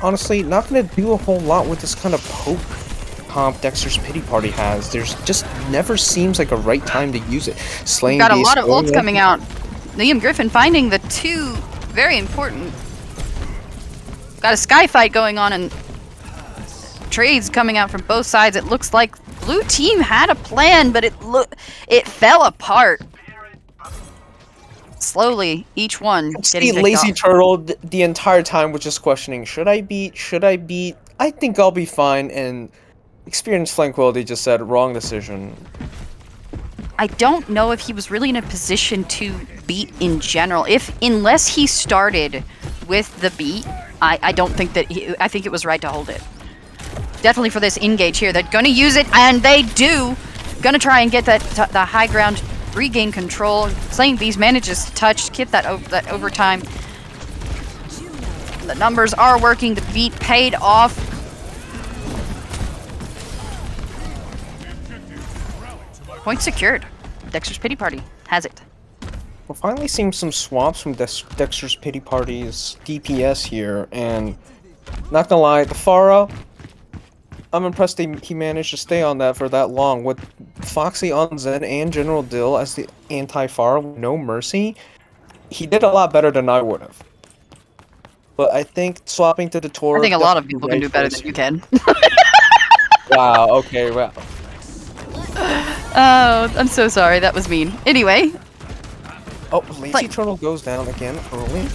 honestly, not going to do a whole lot with this kind of poke comp Dexter's Pity Party has. There's just never seems like a right time to use it. Slaying Got a lot of ults coming out. Liam Griffin finding the 2 very important. Got a sky fight going on and trades coming out from both sides. It looks like blue team had a plan, but it fell apart. Slowly, each one getting picked Lazy off. Turtle the entire time was just questioning, should I beat? I think I'll be fine, and experienced Flankquility just said, wrong decision. I don't know if he was really in a position to beat in general. Unless he started with the beat, I don't think that I think it was right to hold it. Definitely for this engage here, they're going to use it, and they do. Going to try and get the high ground, regain control. Slaying Beast manages to touch, get that overtime. The numbers are working. The beat paid off. Point secured. Dexter's Pity Party has it. We're finally seeing some swaps from Dexter's Pity Party's DPS here, and not gonna lie, the Pharah, I'm impressed he managed to stay on that for that long. With Foxy on Zen and General Dill as the anti-Pharah with no mercy, he did a lot better than I would have. But I think swapping to the Tor... I think a lot of people can do better than you can. Wow, okay, well... Oh, I'm so sorry. That was mean. Anyway. Oh, Lazy Turtle goes down again early.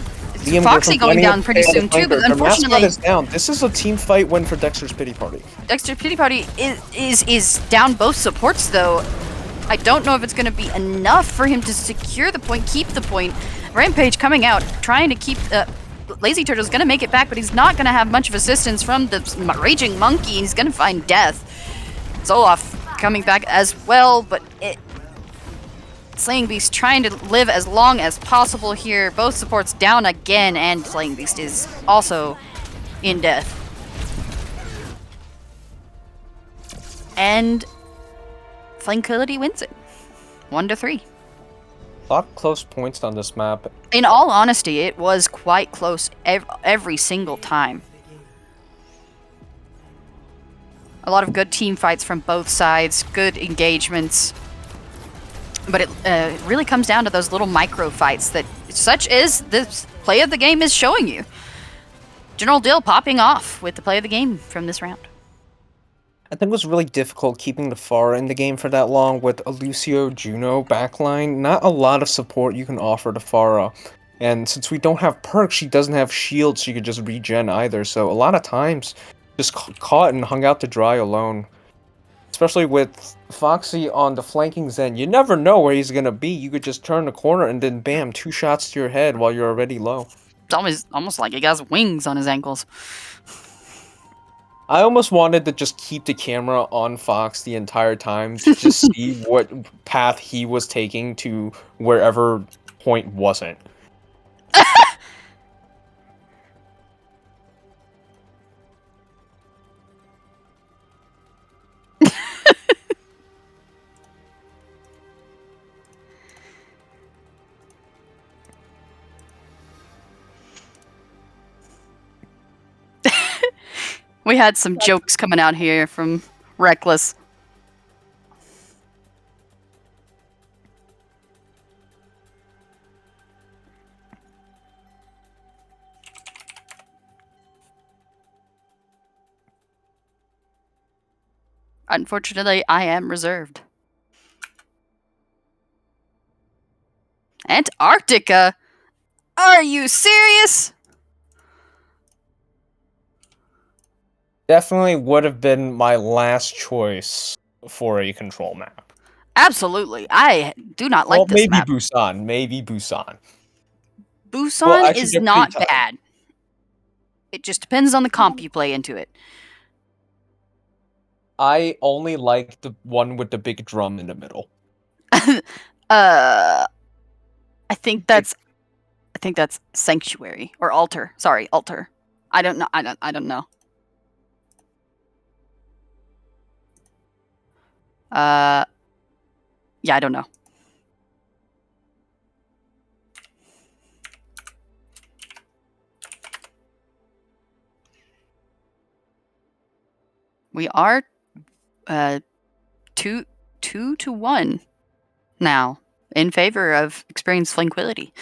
Foxy going down pretty soon too, but unfortunately... is down. This is a team fight win for Dexter's Pity Party. Dexter's Pity Party is down both supports though. I don't know if it's going to be enough for him to secure the point, keep the point. Rampage coming out, trying to keep... Lazy Turtle's going to make it back, but he's not going to have much of assistance from the Raging Monkey. He's going to find death. Zoloff coming back as well, but Slaying Beast trying to live as long as possible here. Both supports down again, and Slaying Beast is also in death. And Flankquility wins it. 1-3. A lot of close points on this map. In all honesty, it was quite close every single time. A lot of good team fights from both sides, good engagements. But it really comes down to those little micro fights that such is this play of the game is showing you. General Dill popping off with the play of the game from this round. I think it was really difficult keeping the Pharah in the game for that long with a Lucio Juno backline. Not a lot of support you can offer to Pharah. And since we don't have perks, she doesn't have shields she could just regen either. So a lot of times, just caught and hung out to dry alone. Especially with Foxy on the flanking Zen, you never know where he's gonna be. You could just turn the corner and then bam, 2 shots to your head while you're already low. It's almost like he has wings on his ankles. I almost wanted to just keep the camera on Fox the entire time to just see what path he was taking to wherever point wasn't. We had some jokes coming out here from Reckless. Unfortunately, I am reserved. Antarctica? Are you serious? Definitely would have been my last choice for a control map. Absolutely. I do not like Well, this maybe map. Busan. Maybe Busan. Busan Well, actually, is they're not pretty tight. bad. It just depends on the comp you play into it. I only like the one with the big drum in the middle. I think that's Sanctuary or Altar. Sorry, Altar. I don't know. I don't know. Yeah, I don't know. We are 2-1 now in favor of experienced Flankquility.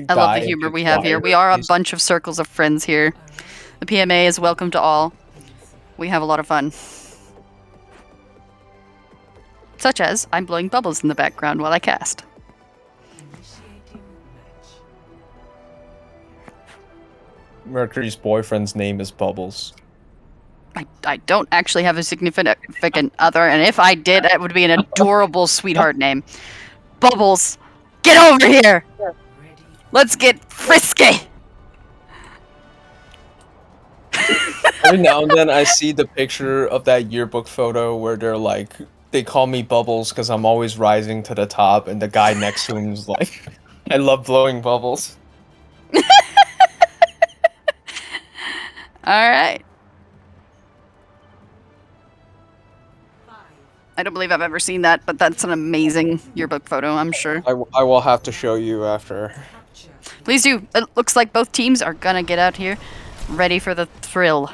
I love the humor we have here. We are a bunch of circles of friends here. The PMA is welcome to all. We have a lot of fun. Such as, I'm blowing bubbles in the background while I cast. Mercury's boyfriend's name is Bubbles. I don't actually have a significant other, and if I did, it would be an adorable sweetheart name. Bubbles, get over here! Let's get frisky! Every now and then I see the picture of that yearbook photo where they're like, they call me Bubbles because I'm always rising to the top, and the guy next to him is like, I love blowing bubbles. Alright. I don't believe I've ever seen that, but that's an amazing yearbook photo, I'm sure. I will have to show you after. Please do. It looks like both teams are gonna get out here ready for the thrill.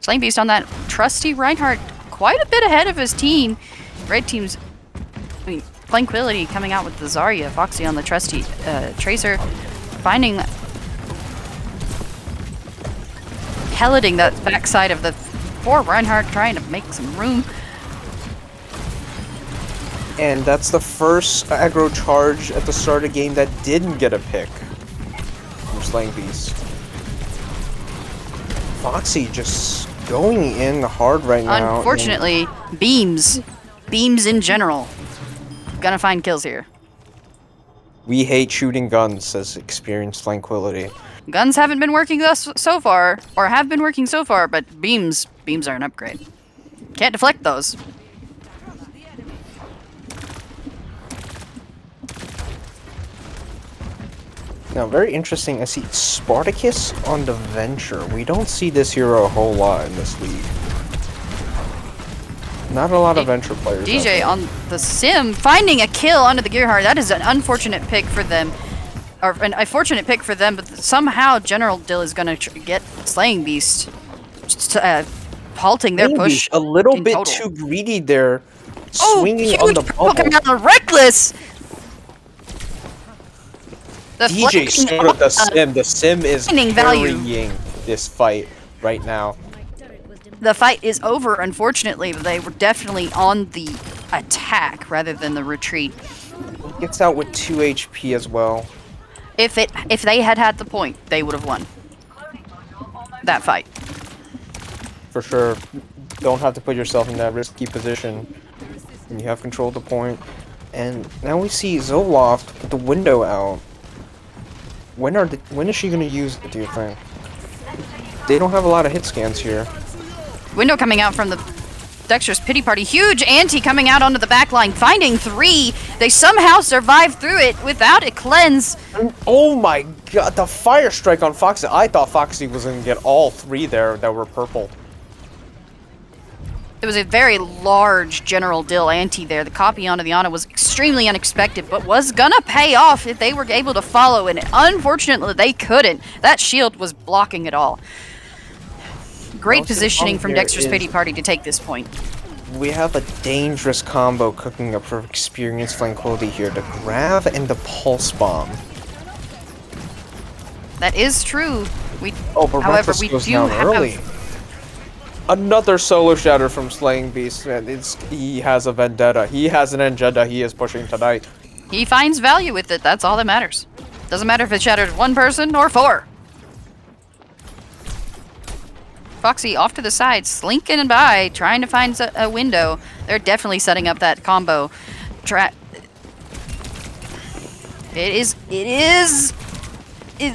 Slaying Beast on that trusty Reinhardt, quite a bit ahead of his team. Red team's, Flankquility coming out with the Zarya, Foxy on the trusty Tracer, finding, pelleting that backside of the poor Reinhardt, trying to make some room. And that's the first aggro charge at the start of the game that didn't get a pick from Slaying Beast. Foxy just going in hard right now. Unfortunately, beams in general, gonna find kills here. We hate shooting guns, says experienced Flankquility. Guns haven't been working so far, or have been working so far, but beams are an upgrade. Can't deflect those. Now, very interesting, I see Spartacus on the Venture. We don't see this hero a whole lot in this league. Not a lot of Venture players. DJ on the Sim, finding a kill onto the Gearheart. That is an unfortunate pick for them. Or a fortunate pick for them, but somehow General Dill is going to get Slaying Beast. Halting their push. A little bit total. too greedy there. Oh, Swinging on the bubble. Coming out of Reckless! The DJ Soda, the Sim. The Sim is value. carrying this fight right now. The fight is over, unfortunately, but they were definitely on the attack rather than the retreat. Gets out with 2 HP as well. If they had had the point, they would have won that fight. For sure. Don't have to put yourself in that risky position. And you have control of the point. And now we see Zoloft with the window out. When is she gonna use it, do you think? They don't have a lot of hit scans here. Window coming out from the Dexter's Pity Party. Huge anti coming out onto the back line. Finding 3. They somehow survive through it without a cleanse. Oh my god, the fire strike on Foxy. I thought Foxy was gonna get all 3 there that were purple. It was a very large General Dill anti there. The copy onto the Ana was extremely unexpected, but was gonna pay off if they were able to follow, and unfortunately they couldn't. That shield was blocking it all. Great positioning from Dexter's Pity Party to take this point. We have a dangerous combo cooking up for experienced Flankquility here. The Grav and the Pulse Bomb. That is true. But however, Reckless we goes do down have early. Another solo shatter from Slaying Beast, and he has a vendetta. He has an agenda he is pushing tonight. He finds value with it. That's all that matters. Doesn't matter if it shatters 1 person or 4. Foxy off to the side, slinking by, trying to find a window. They're definitely setting up that combo. It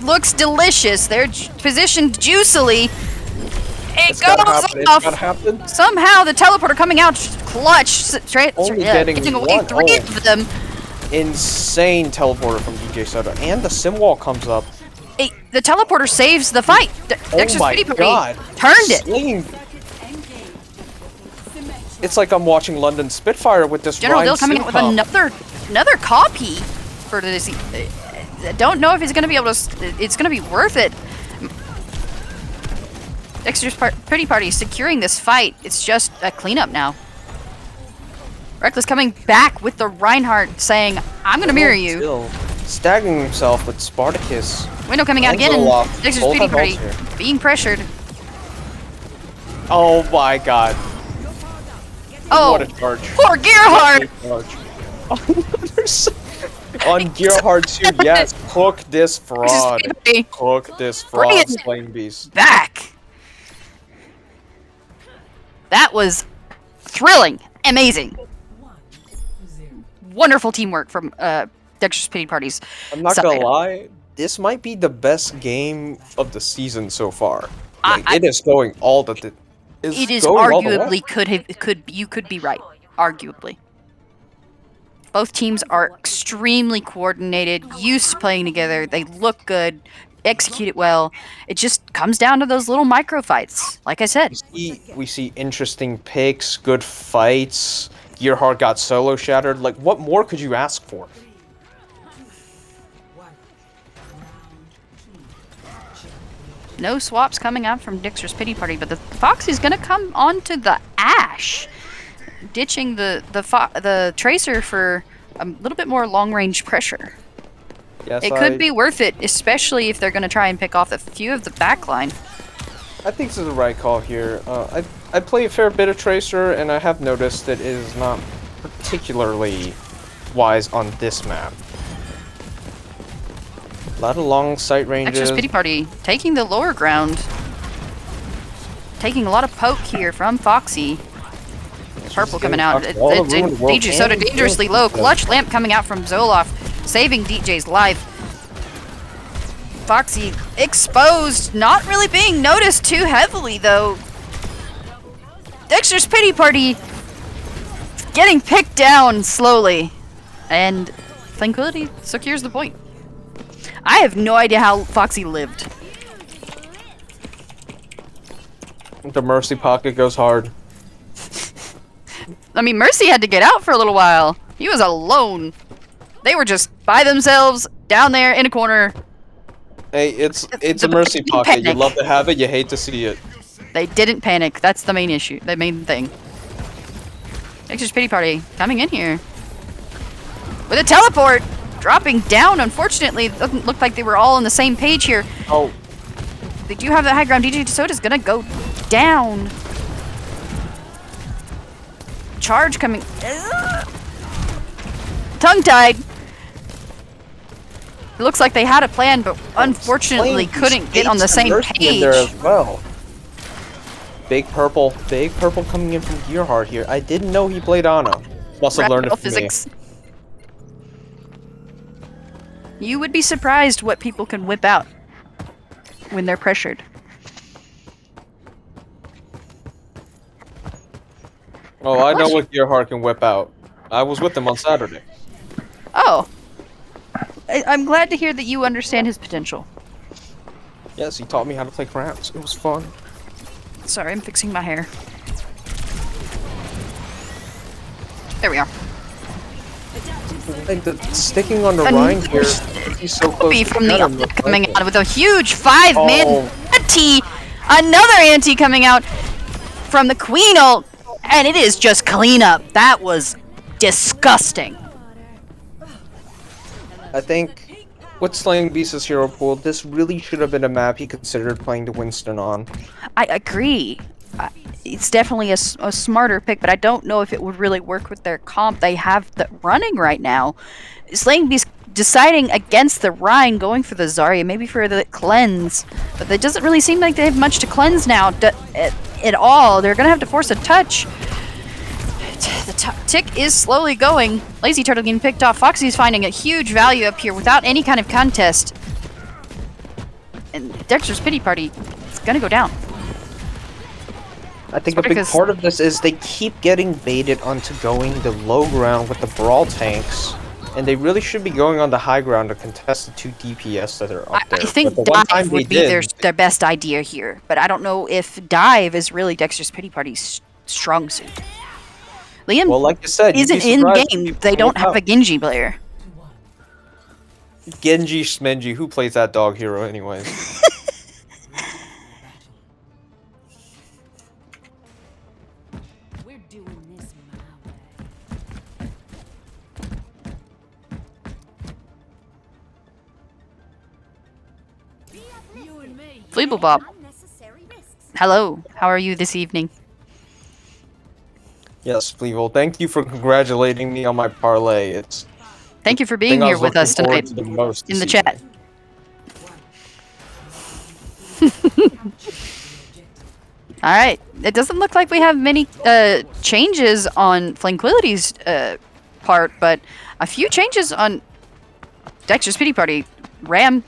looks delicious. They're positioned juicily. It goes off. Somehow the teleporter coming out clutch. Only getting away one. 3 of them. Insane teleporter from DJ Soda. And the sim wall comes up. The teleporter saves the fight. Dexter's Pity Party turned it. It's like I'm watching London Spitfire with this General Dill coming out with another copy for this. I don't know if he's going to be able to. It's going to be worth it. Dexter's Pity Party securing this fight. It's just a cleanup now. Reckless coming back with the Reinhardt saying, I'm going to mirror you. Still staggering himself with Spartacus. Window coming out again, and Dexter's Pity Party being pressured. Oh my god. Oh, what a charge. Poor Gearheart! On Gearheart 2, yes, cook this fraud. Cook this fraud, Slaying Beast. Back! That was thrilling, amazing. Wonderful teamwork from Dexter's Pity Parties. I'm not gonna lie, this might be the best game of the season so far. Like, it is going all the. It is arguably you could be right. Arguably, both teams are extremely coordinated, used to playing together. They look good, execute it well. It just comes down to those little micro fights. Like I said, we see interesting picks, good fights. Gearheart got solo shattered. Like, what more could you ask for? No swaps coming out from Dexter's Pity Party, but the Foxy's gonna come onto the Ashe, ditching the Tracer for a little bit more long-range pressure. Yes, it could be worth it, especially if they're gonna try and pick off a few of the backline. I think this is the right call here. I play a fair bit of Tracer, and I have noticed that it is not particularly wise on this map. A lot of long sight ranges. Dexter's Pity Party taking the lower ground. Taking a lot of poke here from Foxy. Purple coming out. DJ Soda dangerously low. Clutch Lamp coming out from Zoloft, saving DJ's life. Foxy exposed, not really being noticed too heavily though. Dexter's Pity Party getting picked down slowly. And Flankquility secures the point. I have no idea how Foxy lived. The Mercy pocket goes hard. I mean, Mercy had to get out for a little while. He was alone. They were just by themselves down there in a corner. Hey, it's a Mercy pocket. You love to have it, you hate to see it. They didn't panic. That's the main issue. The main thing. Dexter's Pity Party coming in here. With a teleport! Dropping down, unfortunately. It doesn't look like they were all on the same page here. Oh. They do have the high ground. DJ Soda's gonna go down. Charge coming. Tongue-tied. It looks like they had a plan, but unfortunately couldn't get on the same page. There as well. Big purple coming in from Gearheart here. I didn't know he played Ana. Must have learned it from physics. You would be surprised what people can whip out when they're pressured. Oh, I know what Gearheart can whip out. I was with him on Saturday. Oh. I'm glad to hear that you understand his potential. Yes, he taught me how to play cramps. It was fun. Sorry, I'm fixing my hair. There we are. Like sticking on the Rhine here, he's so close to from the coming out with a huge 5-man anti. Another anti coming out from the Queen ult, and it is just cleanup. That was disgusting. I think with Slaying Beast's hero pool, this really should have been a map he considered playing the Winston on. I agree. It's definitely a smarter pick, but I don't know if it would really work with their comp they have running right now. Slaying Beast deciding against the Rhine, going for the Zarya, maybe for the cleanse, but it doesn't really seem like they have much to cleanse now at all. They're going to have to force a touch. The tick is slowly going. Lazy Turtle getting picked off. Foxy's finding a huge value up here without any kind of contest. And Dexter's Pity Party is going to go down. I think a big part of this is they keep getting baited onto going the low ground with the Brawl tanks. And they really should be going on the high ground to contest the 2 DPS that are up there. I think dive would be their best idea here. But I don't know if dive is really Dexter's Pity Party's strong suit. Liam, well, like you said, isn't in game. They don't have a Genji player. Genji Schmenji, who plays that dog hero anyways? We're doing this my way. Fleeblebop. Hello, how are you this evening? Yes, Fleeble, thank you for congratulating me on my parlay. Thank you for being here with us tonight in the chat. Alright, it doesn't look like we have many changes on Flankquility's part, but a few changes on Dexter's Pity Party. Ram,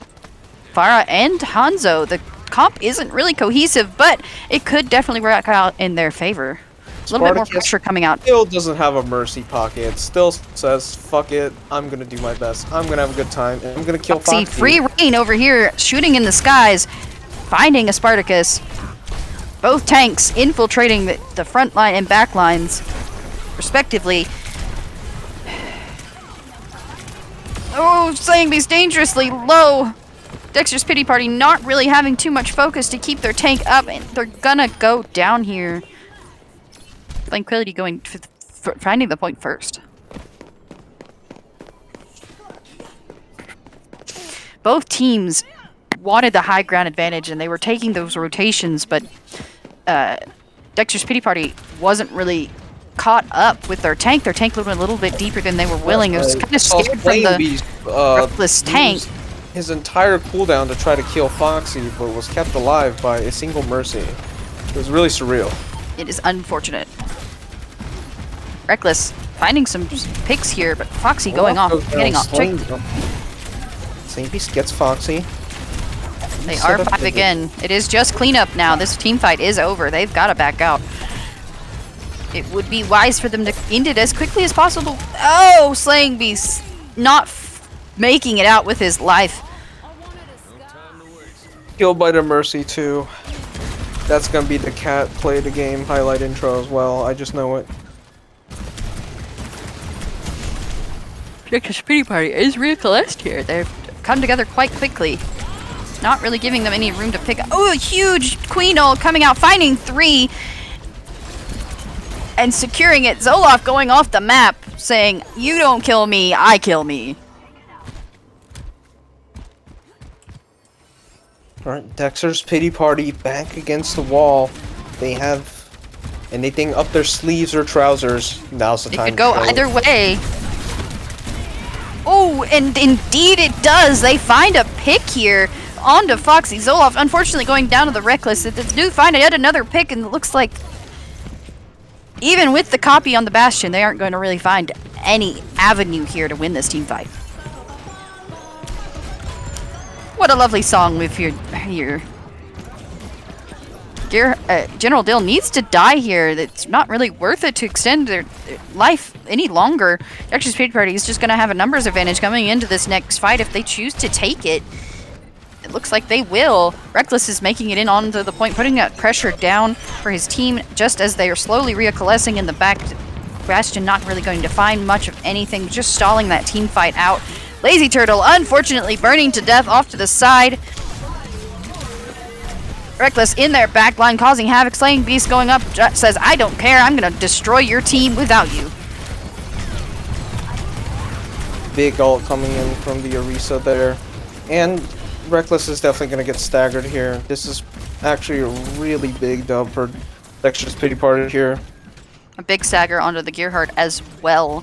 Farah, and Hanzo. The comp isn't really cohesive, but it could definitely work out in their favor. A little bit more pressure coming out. Still doesn't have a mercy pocket. Still says, fuck it, I'm gonna do my best. I'm gonna have a good time, and I'm gonna kill Foxy. Free reign over here, shooting in the skies, finding a Spartacus. Both tanks infiltrating the front line and back lines, respectively. Oh, Slaying Beast dangerously low. Dexter's Pity Party not really having too much focus to keep their tank up, and they're gonna go down here. Flankquility going finding the point first. Both teams wanted the high ground advantage, and they were taking those rotations, but Dexter's Pity Party wasn't really caught up with their tank. Their tank went a little bit deeper than they were willing. It was kind of scared from the reckless tank. His entire cooldown to try to kill Foxy, but was kept alive by a single mercy. It was really surreal. It is unfortunate. Reckless finding some picks here, but Foxy going off, getting off. Slaying Beast gets Foxy. They are 5 again. It is just cleanup now. This team fight is over. They've got to back out. It would be wise for them to end it as quickly as possible. Oh, Slaying Beast not making it out with his life. Killed by the Mercy too. That's gonna be the cat play the game highlight intro as well. I just know it. Dexter's pity party is recoalesced here. They've come together quite quickly. Not really giving them any room to pick up. Oh, a huge Queen ult coming out, finding 3. And securing it. Zoloft going off the map, saying, "You don't kill me, I kill me." Alright, Dexter's pity party back against the wall. They have anything up their sleeves or trousers. Now's the It time could go to show it. either way. Oh, and indeed it does. They find a pick here onto Foxy. Zoloft, unfortunately, going down to the Reckless. They do find yet another pick, and it looks like even with the copy on the Bastion, they aren't going to really find any avenue here to win this team fight. What a lovely song we've heard here. General Dill needs to die here. It's not really worth it to extend their life any longer. Dexter's Pity Party is just going to have a numbers advantage coming into this next fight if they choose to take it. It looks like they will. Reckless is making it in onto the point, putting that pressure down for his team just as they are slowly recoalescing in the back. Bastion not really going to find much of anything, just stalling that team fight out. Lazy Turtle, unfortunately, burning to death off to the side. Reckless in their back line, causing havoc. Slaying Beast going up, says, "I don't care, I'm going to destroy your team without you." Big ult coming in from the Orisa there. And Reckless is definitely going to get staggered here. This is actually a really big dub for Dexter's Pity Party here. A big stagger onto the Gearheart as well.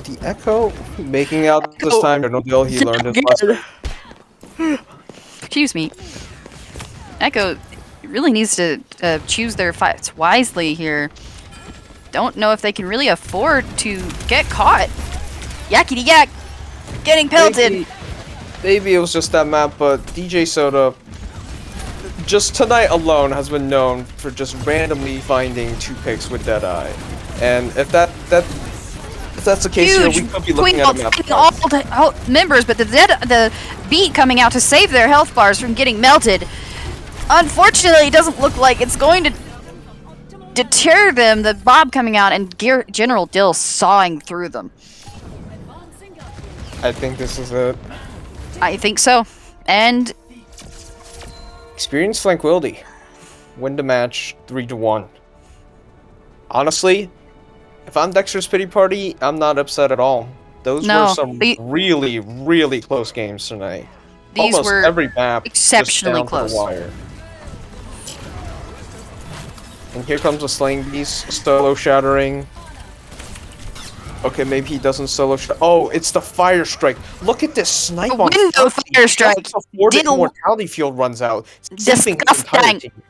The Echo making out this time. No deal, he learned his lesson. Excuse me. Echo really needs to choose their fights wisely here. Don't know if they can really afford to get caught. Yakety yak! Getting pelted! Maybe it was just that map, but DJ Soda, just tonight alone, has been known for just randomly finding 2 picks with Deadeye. And if that's the case here, we could be looking at a map. All members, but the beat coming out to save their health bars from getting melted. Unfortunately, it doesn't look like it's going to deter them. The Bob coming out and General Dill sawing through them. I think this is it. I think so. And Experience Flankquility. Win the match 3-1. Honestly, if I'm Dexter's Pity Party, I'm not upset at all. Those were some really, really close games tonight. These Almost were every map exceptionally just down to the close. wire. And here comes a Slaying Beast solo shattering. Okay, maybe he doesn't solo shot. Oh, it's the Fire Strike. Look at this snipe on window Fire Strike. Just before the Immortality Field runs out. Saving the entire Disgusting. team.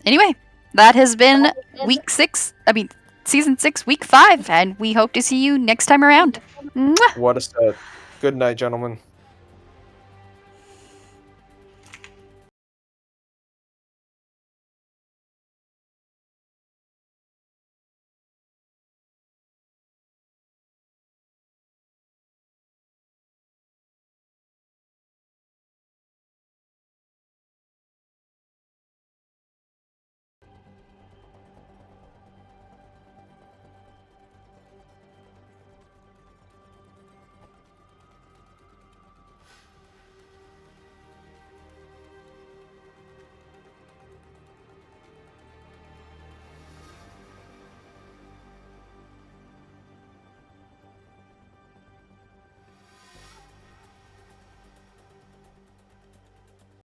Anyway, that has been season 6, week 5, and we hope to see you next time around. Mwah! What a set. Good night, gentlemen.